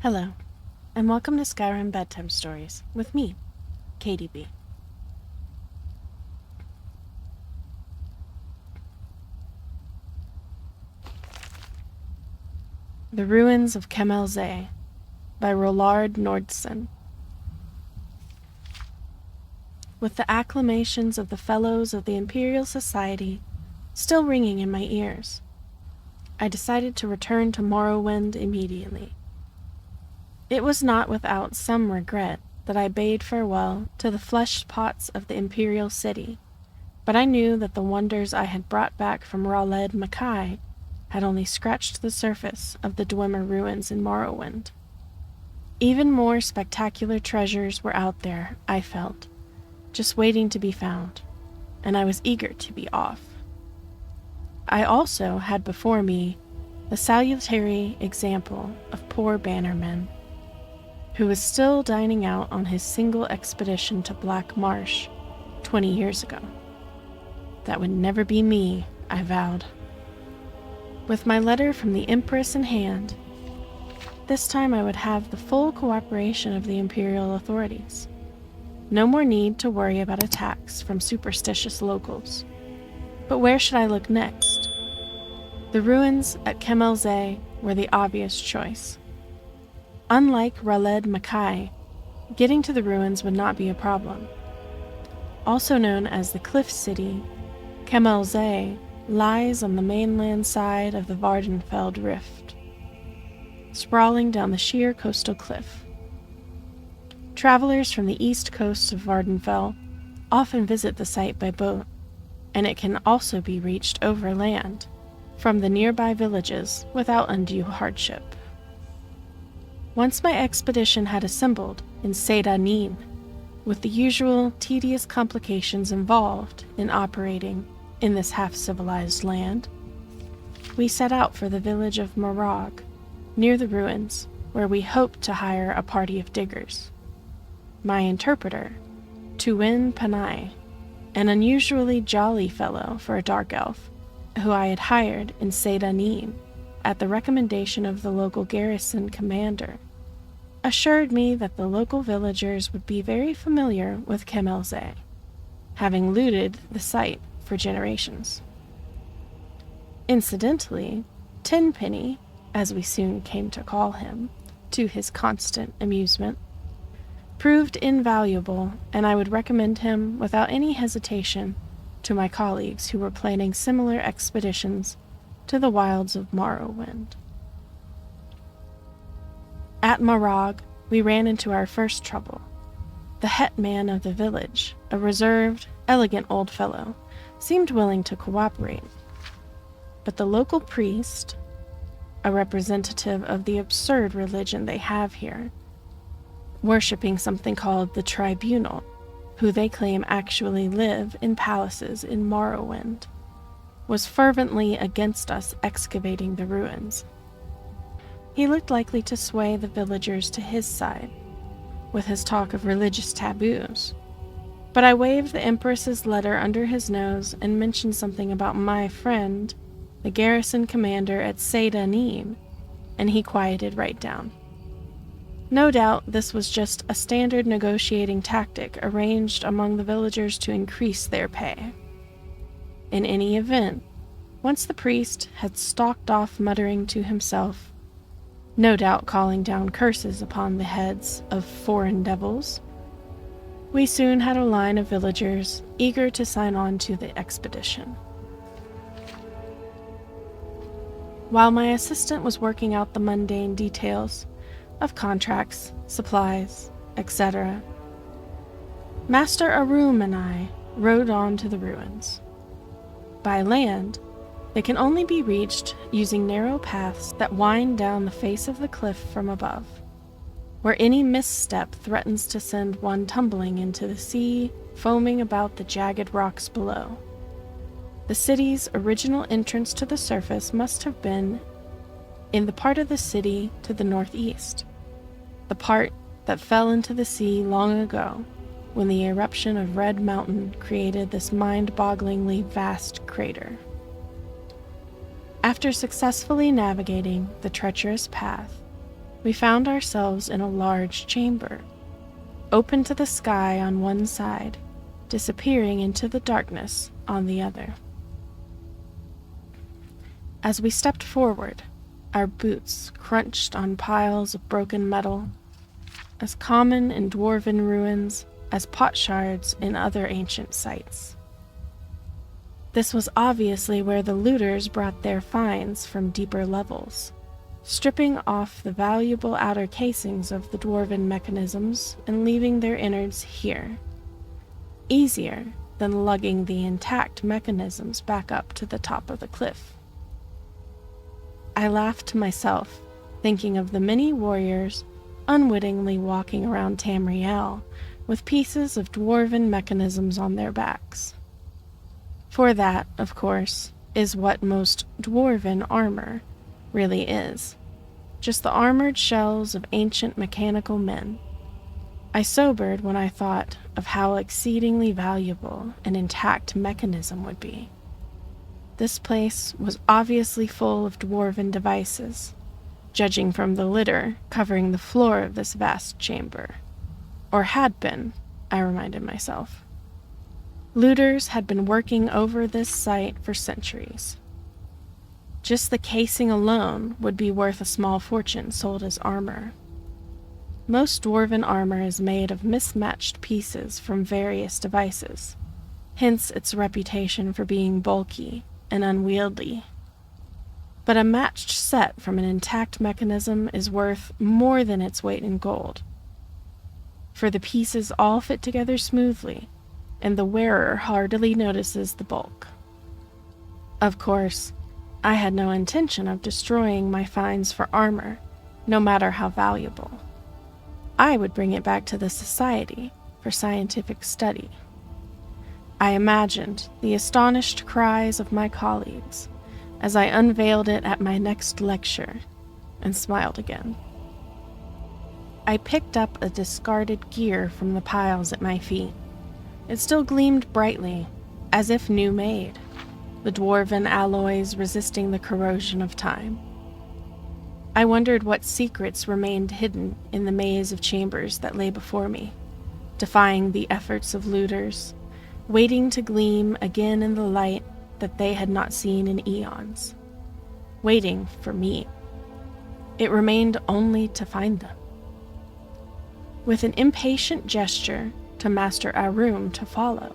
Hello, and welcome to Skyrim Bedtime Stories with me, KDB. The Ruins of Kemel-Ze by Rollard Nordsen. With the acclamations of the Fellows of the Imperial Society still ringing in my ears, I decided to return to Morrowind immediately. It was not without some regret that I bade farewell to the flesh pots of the Imperial City, but I knew that the wonders I had brought back from Raled Mackay had only scratched the surface of the Dwemer ruins in Morrowind. Even more spectacular treasures were out there, I felt, just waiting to be found, and I was eager to be off. I also had before me the salutary example of poor Bannerman, who was still dining out on his single expedition to Black Marsh 20 years ago. That would never be me, I vowed. With my letter from the Empress in hand, this time I would have the full cooperation of the Imperial authorities. No more need to worry about attacks from superstitious locals. But where should I look next? The ruins at Kemel-Ze were the obvious choice. Unlike Raled Mackay, getting to the ruins would not be a problem. Also known as the Cliff City, Kemel-Ze lies on the mainland side of the Vardenfell Rift, sprawling down the sheer coastal cliff. Travelers from the east coast of Vardenfell often visit the site by boat, and it can also be reached overland from the nearby villages without undue hardship. Once my expedition had assembled in Seyda-Nin, with the usual tedious complications involved in operating in this half-civilized land, we set out for the village of Morag, near the ruins, where we hoped to hire a party of diggers. My interpreter, Tuin Panai, an unusually jolly fellow for a dark elf, who I had hired in Seyda-Nin at the recommendation of the local garrison commander, assured me that the local villagers would be very familiar with Kemel-Ze, having looted the site for generations. Incidentally, Tenpenny, as we soon came to call him, to his constant amusement, proved invaluable, and I would recommend him without any hesitation to my colleagues who were planning similar expeditions to the wilds of Morrowind. At Morag, we ran into our first trouble. The hetman of the village, a reserved, elegant old fellow, seemed willing to cooperate. But the local priest, a representative of the absurd religion they have here, worshipping something called the Tribunal, who they claim actually live in palaces in Morrowind, was fervently against us excavating the ruins. He looked likely to sway the villagers to his side, with his talk of religious taboos. But I waved the Empress's letter under his nose and mentioned something about my friend, the garrison commander at Seyda-Nin, and he quieted right down. No doubt this was just a standard negotiating tactic arranged among the villagers to increase their pay. In any event, once the priest had stalked off muttering to himself, no doubt calling down curses upon the heads of foreign devils, we soon had a line of villagers eager to sign on to the expedition. While my assistant was working out the mundane details of contracts, supplies, etc., Master Arum and I rode on to the ruins. By land, they can only be reached using narrow paths that wind down the face of the cliff from above, where any misstep threatens to send one tumbling into the sea, foaming about the jagged rocks below. The city's original entrance to the surface must have been in the part of the city to the northeast, the part that fell into the sea long ago when the eruption of Red Mountain created this mind-bogglingly vast crater. After successfully navigating the treacherous path, We found ourselves in a large chamber, open to the sky on one side, disappearing into the darkness on the other. As we stepped forward, our boots crunched on piles of broken metal, as common in dwarven ruins as potsherds in other ancient sites. This was obviously where the looters brought their finds from deeper levels, stripping off the valuable outer casings of the dwarven mechanisms and leaving their innards here. Easier than lugging the intact mechanisms back up to the top of the cliff. I laughed to myself, thinking of the many warriors unwittingly walking around Tamriel with pieces of dwarven mechanisms on their backs. For that, of course, is what most dwarven armor really is. Just the armored shells of ancient mechanical men. I sobered when I thought of how exceedingly valuable an intact mechanism would be. This place was obviously full of dwarven devices, judging from the litter covering the floor of this vast chamber. Or had been, I reminded myself. Looters had been working over this site for centuries. Just the casing alone would be worth a small fortune sold as armor. Most dwarven armor is made of mismatched pieces from various devices, hence its reputation for being bulky and unwieldy. But a matched set from an intact mechanism is worth more than its weight in gold, for the pieces all fit together smoothly, and the wearer hardly notices the bulk. Of course, I had no intention of destroying my finds for armor, no matter how valuable. I would bring it back to the Society for scientific study. I imagined the astonished cries of my colleagues as I unveiled it at my next lecture, and smiled again. I picked up a discarded gear from the piles at my feet. It still gleamed brightly, as if new made, the dwarven alloys resisting the corrosion of time. I wondered what secrets remained hidden in the maze of chambers that lay before me, defying the efforts of looters, waiting to gleam again in the light that they had not seen in eons, waiting for me. It remained only to find them. With an impatient gesture to Master Arum to follow,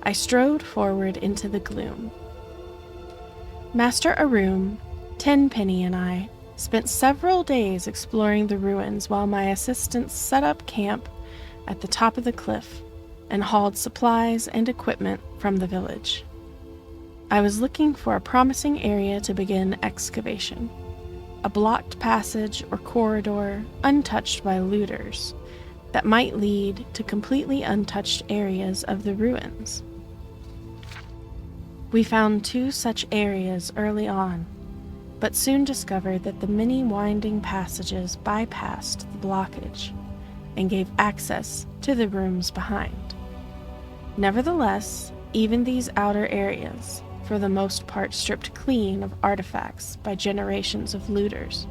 I strode forward into the gloom. Master Arum, Tenpenny, and I spent several days exploring the ruins while my assistants set up camp at the top of the cliff and hauled supplies and equipment from the village. I was looking for a promising area to begin excavation, a blocked passage or corridor untouched by looters that might lead to completely untouched areas of the ruins. We found 2 such areas early on, but soon discovered that the many winding passages bypassed the blockage and gave access to the rooms behind. Nevertheless, even these outer areas, for the most part stripped clean of artifacts by generations of looters,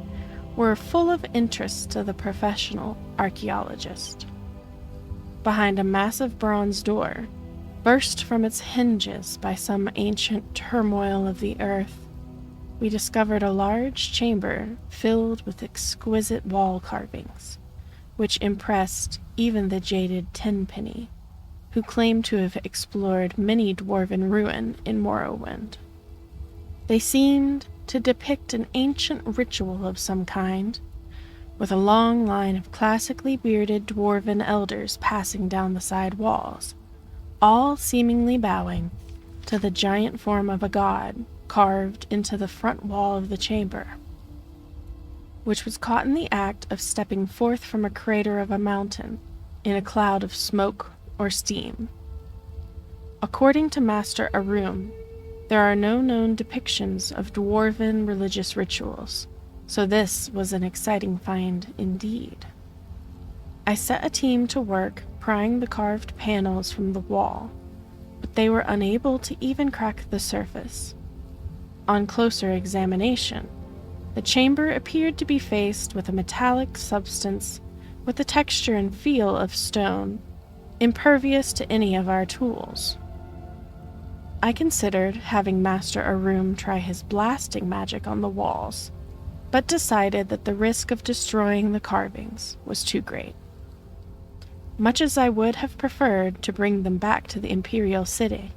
were full of interest to the professional archaeologist. Behind a massive bronze door, burst from its hinges by some ancient turmoil of the earth, we discovered a large chamber filled with exquisite wall carvings, which impressed even the jaded Tenpenny, who claimed to have explored many dwarven ruin in Morrowind. They seemed to depict an ancient ritual of some kind, with a long line of classically bearded dwarven elders passing down the side walls, all seemingly bowing to the giant form of a god carved into the front wall of the chamber, which was caught in the act of stepping forth from a crater of a mountain in a cloud of smoke or steam. According to Master Arum, there are no known depictions of dwarven religious rituals, so this was an exciting find indeed. I set a team to work prying the carved panels from the wall, but they were unable to even crack the surface. On closer examination, The chamber appeared to be faced with a metallic substance with the texture and feel of stone, impervious to any of our tools. I considered having Master Arum try his blasting magic on the walls, but decided that the risk of destroying the carvings was too great. Much as I would have preferred to bring them back to the Imperial City,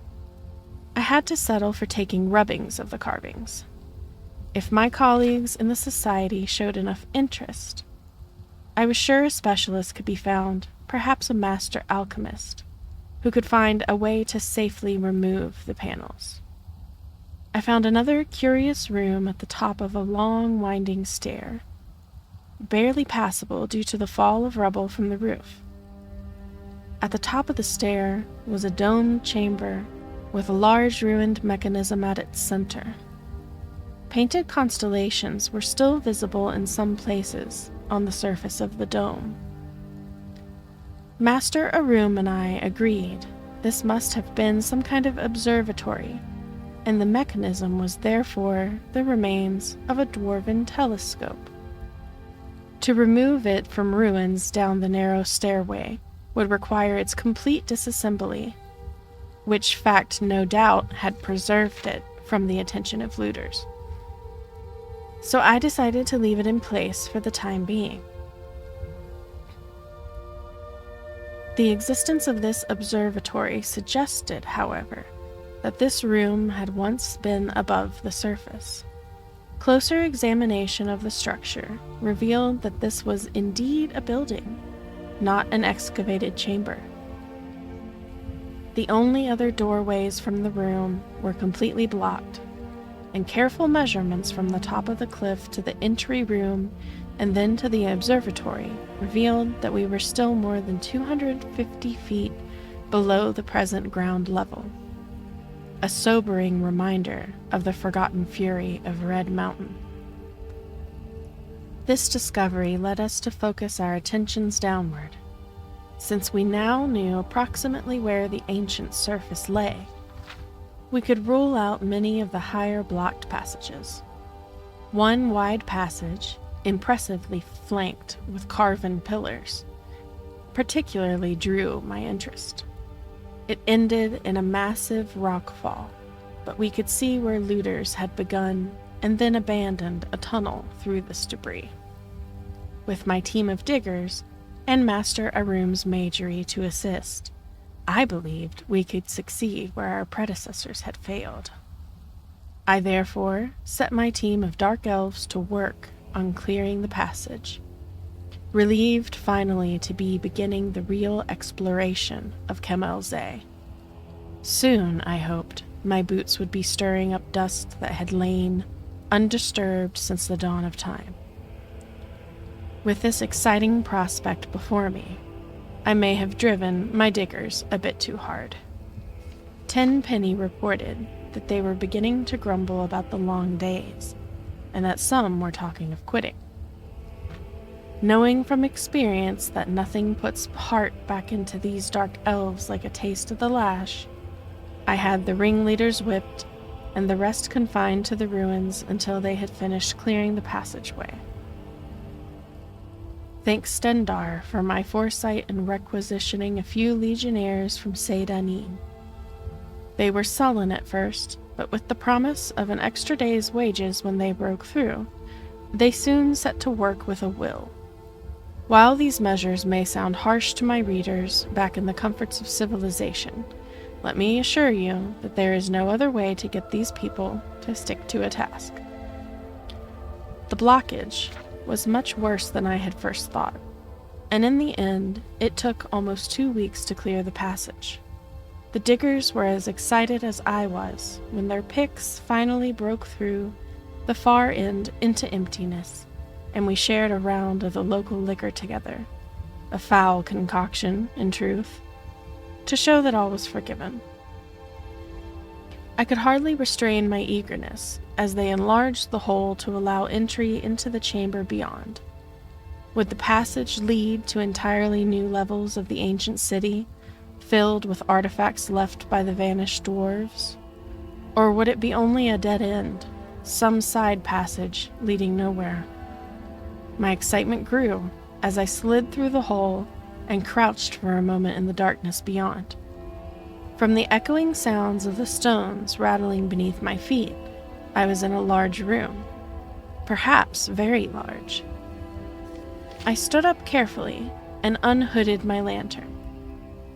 I had to settle for taking rubbings of the carvings. If my colleagues in the society showed enough interest, I was sure a specialist could be found, perhaps a master alchemist, who could find a way to safely remove the panels. I found another curious room at the top of a long, winding stair, barely passable due to the fall of rubble from the roof. At the top of the stair was a domed chamber with a large ruined mechanism at its center. Painted constellations were still visible in some places on the surface of the dome. Master Arum and I agreed this must have been some kind of observatory, and the mechanism was therefore the remains of a dwarven telescope. To remove it from ruins down the narrow stairway would require its complete disassembly, which fact no doubt had preserved it from the attention of looters. So I decided to leave it in place for the time being. The existence of this observatory suggested, however, that this room had once been above the surface. Closer examination of the structure revealed that this was indeed a building, not an excavated chamber. The only other doorways from the room were completely blocked, and careful measurements from the top of the cliff to the entry room and then to the observatory revealed that we were still more than 250 feet below the present ground level. A sobering reminder of the forgotten fury of Red Mountain. This discovery led us to focus our attentions downward, since we now knew approximately where the ancient surface lay. We could rule out many of the higher blocked passages. One wide passage, impressively flanked with carven pillars, particularly drew my interest. It ended in a massive rock fall, but we could see where looters had begun and then abandoned a tunnel through this debris. With my team of diggers and Master Arum's magery to assist, I believed we could succeed where our predecessors had failed. I therefore set my team of dark elves to work on clearing the passage, relieved finally to be beginning the real exploration of Kemel-Ze. Soon, I hoped, my boots would be stirring up dust that had lain undisturbed since the dawn of time. With this exciting prospect before me, I may have driven my diggers a bit too hard. Tenpenny reported that they were beginning to grumble about the long days, and that some were talking of quitting. Knowing from experience that nothing puts heart back into these dark elves like a taste of the lash, I had the ringleaders whipped and the rest confined to the ruins until they had finished clearing the passageway. Thanks Stendar for my foresight in requisitioning a few legionnaires from Seydanin. They were sullen at first, but with the promise of an extra day's wages when they broke through, they soon set to work with a will. While these measures may sound harsh to my readers back in the comforts of civilization, let me assure you that there is no other way to get these people to stick to a task. The blockage was much worse than I had first thought, and in the end, it took almost 2 weeks to clear the passage. The diggers were as excited as I was when their picks finally broke through the far end into emptiness, and we shared a round of the local liquor together, a foul concoction, in truth, to show that all was forgiven. I could hardly restrain my eagerness as they enlarged the hole to allow entry into the chamber beyond. Would the passage lead to entirely new levels of the ancient city, filled with artifacts left by the vanished dwarves? Or would it be only a dead end, some side passage leading nowhere. My excitement grew as I slid through the hole and crouched for a moment in the darkness beyond. From the echoing sounds of the stones rattling beneath my feet, I was in a large room, perhaps very large. I stood up carefully and unhooded my lantern.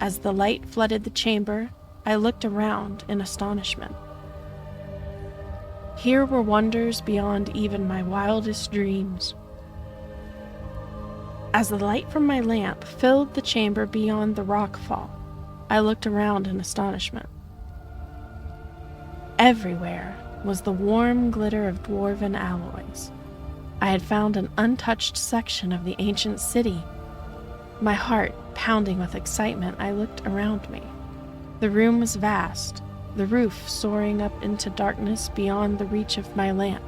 As the light flooded the chamber, I looked around in astonishment. Here were wonders beyond even my wildest dreams. As the light from my lamp filled the chamber beyond the rock fall, I looked around in astonishment. Everywhere was the warm glitter of dwarven alloys. I had found an untouched section of the ancient city. My heart pounding with excitement, I looked around me. The room was vast, the roof soaring up into darkness beyond the reach of my lamp,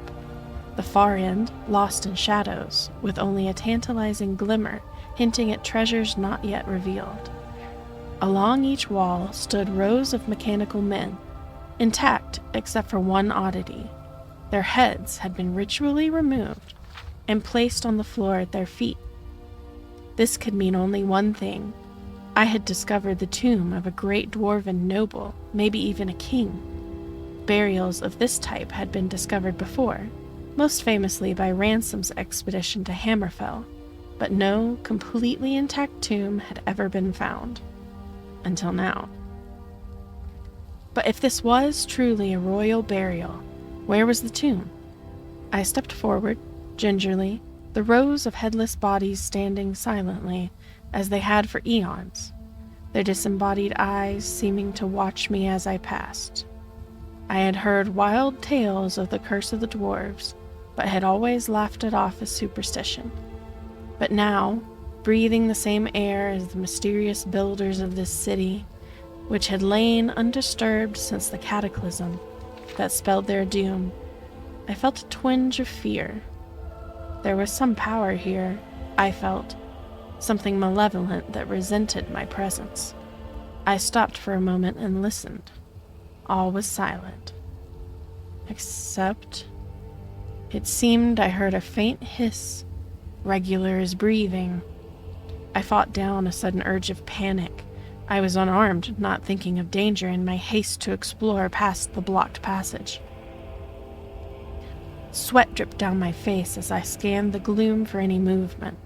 the far end lost in shadows, with only a tantalizing glimmer hinting at treasures not yet revealed. Along each wall stood rows of mechanical men, intact except for one oddity. Their heads had been ritually removed and placed on the floor at their feet. This could mean only one thing. I had discovered the tomb of a great dwarven noble, maybe even a king. Burials of this type had been discovered before, most famously by Ransom's expedition to Hammerfell, but no completely intact tomb had ever been found. Until now. But if this was truly a royal burial, where was the tomb? I stepped forward, gingerly, the rows of headless bodies standing silently, as they had for eons, their disembodied eyes seeming to watch me as I passed. I had heard wild tales of the curse of the dwarves, but had always laughed it off as superstition. But now, breathing the same air as the mysterious builders of this city, which had lain undisturbed since the cataclysm that spelled their doom, I felt a twinge of fear. There was some power here, I felt, something malevolent that resented my presence. I stopped for a moment and listened. All was silent. Except, it seemed I heard a faint hiss, regular as breathing. I fought down a sudden urge of panic. I was unarmed, not thinking of danger in my haste to explore past the blocked passage. Sweat dripped down my face as I scanned the gloom for any movement.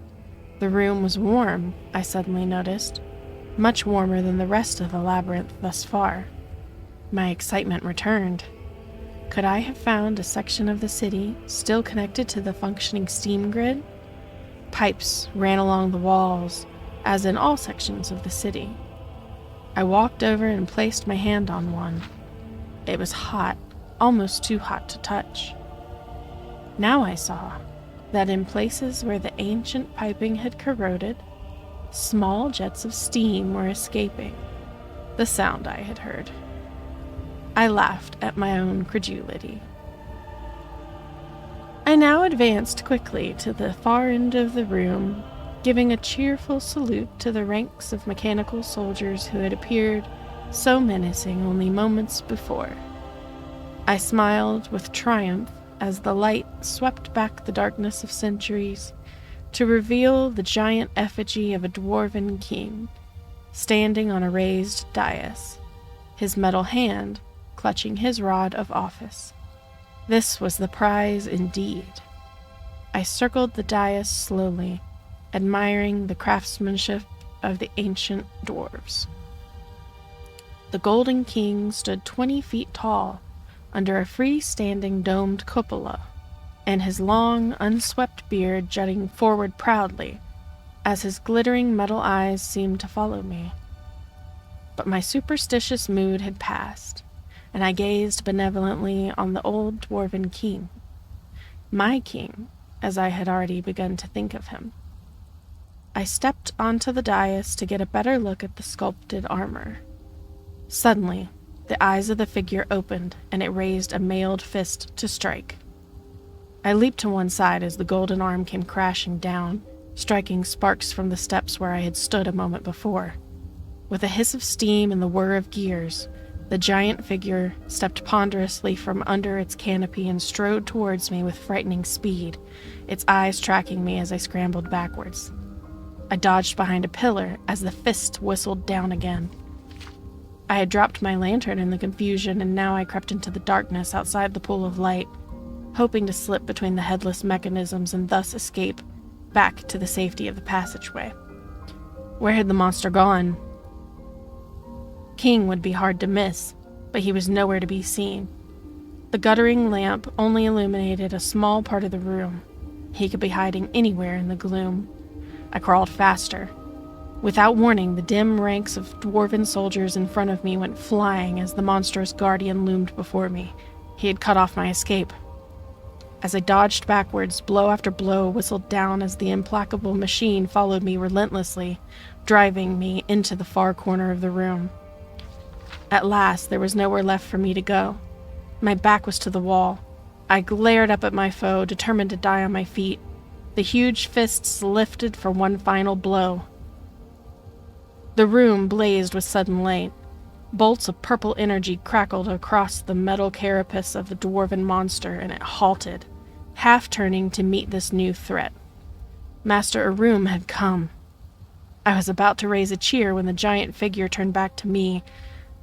The room was warm, I suddenly noticed, much warmer than the rest of the labyrinth thus far. My excitement returned. Could I have found a section of the city still connected to the functioning steam grid? Pipes ran along the walls, as in all sections of the city. I walked over and placed my hand on one. It was hot, almost too hot to touch. Now I saw that in places where the ancient piping had corroded, small jets of steam were escaping, the sound I had heard. I laughed at my own credulity. I now advanced quickly to the far end of the room, giving a cheerful salute to the ranks of mechanical soldiers who had appeared so menacing only moments before. I smiled with triumph as the light swept back the darkness of centuries to reveal the giant effigy of a dwarven king, standing on a raised dais, his metal hand clutching his rod of office. This was the prize indeed. I circled the dais slowly, admiring the craftsmanship of the ancient dwarves. The Golden King stood 20 feet tall under a free-standing domed cupola, and his long, unswept beard jutting forward proudly as his glittering metal eyes seemed to follow me. But my superstitious mood had passed, and I gazed benevolently on the old dwarven king. My king, as I had already begun to think of him. I stepped onto the dais to get a better look at the sculpted armor. Suddenly, the eyes of the figure opened, and it raised a mailed fist to strike. I leaped to one side as the golden arm came crashing down, striking sparks from the steps where I had stood a moment before. With a hiss of steam and the whir of gears, The giant figure stepped ponderously from under its canopy and strode towards me with frightening speed, its eyes tracking me as I scrambled backwards. I dodged behind a pillar as the fist whistled down again. I had dropped my lantern in the confusion, and now I crept into the darkness outside the pool of light, hoping to slip between the headless mechanisms and thus escape back to the safety of the passageway. Where had the monster gone? King would be hard to miss, but he was nowhere to be seen. The guttering lamp only illuminated a small part of the room. He could be hiding anywhere in the gloom. I crawled faster. Without warning, the dim ranks of dwarven soldiers in front of me went flying as the monstrous guardian loomed before me. He had cut off my escape. As I dodged backwards, blow after blow whistled down as the implacable machine followed me relentlessly, driving me into the far corner of the room. At last, there was nowhere left for me to go. My back was to the wall. I glared up at my foe, determined to die on my feet. The huge fists lifted for one final blow. The room blazed with sudden light. Bolts of purple energy crackled across the metal carapace of the dwarven monster, and it halted, half-turning to meet this new threat. Master Arum had come. I was about to raise a cheer when the giant figure turned back to me,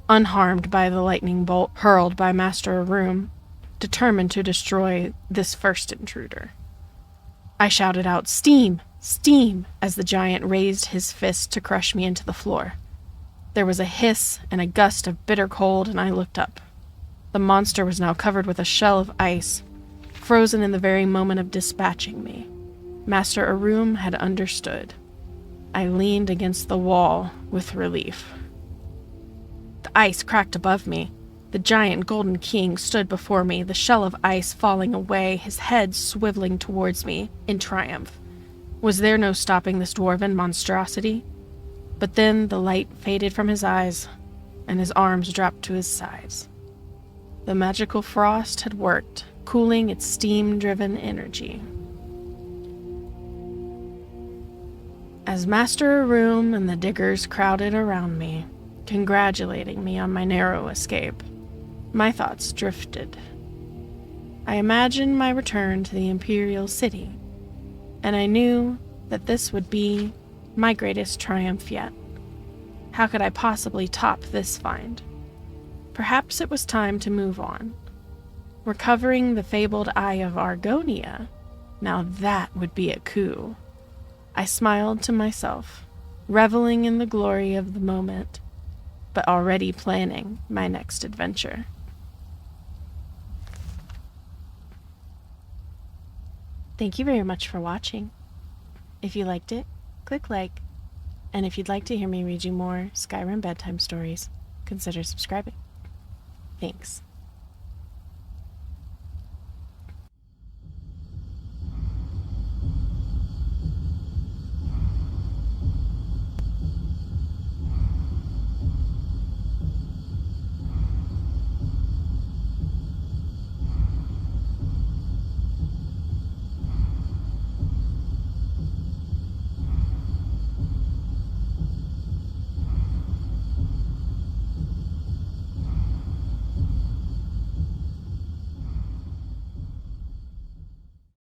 unharmed by the lightning bolt hurled by Master Arum, determined to destroy this first intruder. I shouted out, "Steam! Steam!" as the giant raised his fist to crush me into the floor. There was a hiss and a gust of bitter cold, and I looked up. The monster was now covered with a shell of ice, frozen in the very moment of dispatching me. Master Arum had understood. I leaned against the wall with relief. The ice cracked above me. The giant golden king stood before me, the shell of ice falling away, his head swiveling towards me in triumph. Was there no stopping this dwarven monstrosity? But then the light faded from his eyes, and his arms dropped to his sides. The magical frost had worked, cooling its steam-driven energy. As Master Arum and the diggers crowded around me, congratulating me on my narrow escape, my thoughts drifted. I imagined my return to the Imperial City, and I knew that this would be my greatest triumph yet. How could I possibly top this find? Perhaps it was time to move on. Recovering the fabled Eye of Argonia, now that would be a coup. I smiled to myself, reveling in the glory of the moment, but already planning my next adventure. Thank you very much for watching. If you liked it, click like, and if you'd like to hear me read you more Skyrim Bedtime Stories, consider subscribing. Thanks.